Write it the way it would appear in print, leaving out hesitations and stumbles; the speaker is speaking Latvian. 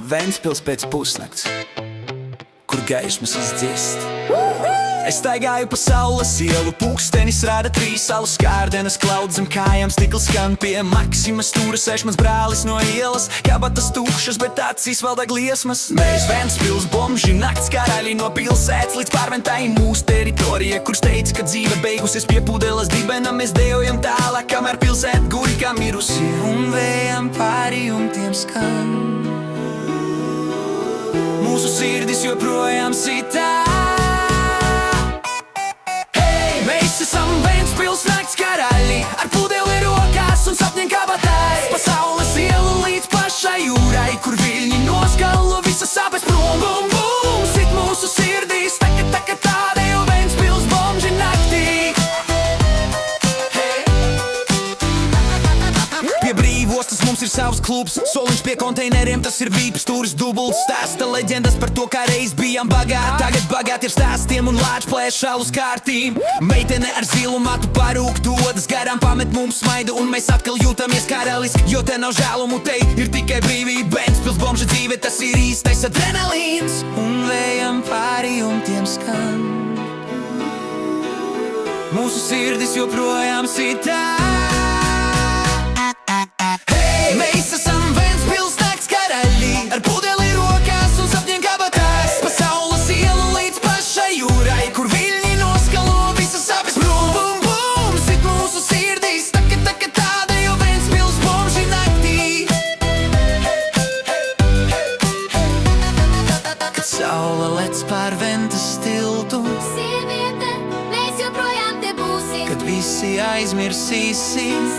Ventspils pēc pusnakts, kur gaismas izdzist. Es staigāju pa saules ielu, pulkstenis rāda 3 salu skārdenes, cloud zem kājām, stikls skan pie Maksimas stūra, sēž mans brālis no ielas, kabatas tukšas, bet acīs vēl deg liesmas. Mēs Ventspils bomži, nakts karaļi no pilsētas līdz pārventai mūsu teritorija, kur teica, ka dzīve beigusies pie pudeles dibena, mēs dejojam tālāk, kamēr pilsēta guļ kā mirusi. Un vējam pāri jumtiem skan, mūsu sirdis joprojām sitā. Mēs esam Ventspils nakts karaļi, ar pudeli rokās un sapņiem kabatai, pa saules ielu līdz pašai jūrai, kur viļņi noskalo visas sāpes prom. Bum, bum, sit mūsu sirdīs, taka tādējo Ventspils bomži naktī. Pie brīvostas mums ir savs klubs, soliņš pie konteineriem, tas ir VIP stūris dubults. Stāsta leģendas par to, kā reiz bijām bagāti, tagad bagāti ir stāstiem un lāč plēš šalus kārtīm. Meitene ar zilu matu parūk dodas garām, pamet mums smaidu un mēs atkal jūtamies karaliski, jo te nav žēlumu, te ir tikai brīvība. Ventspils bomža dzīve, tas ir īstais adrenalīns. Un vējam pāri jumtiem skan, mūsu sirdis joprojām sitā. Mēs esam Ventspils nakts karaļi, ar pudeli rokās un sapņiem kabatās, pa saules ielu līdz pašai jūrai, kur viļņi noskalo visas sāpes prom. Bum, bum, sit mūsu sirdīs, taka tādējo Ventspils bomži naktī. Kad saule lec pār Ventas tiltu, sieviete, mēs joprojām te būsim. kad visi aizmirsīsim,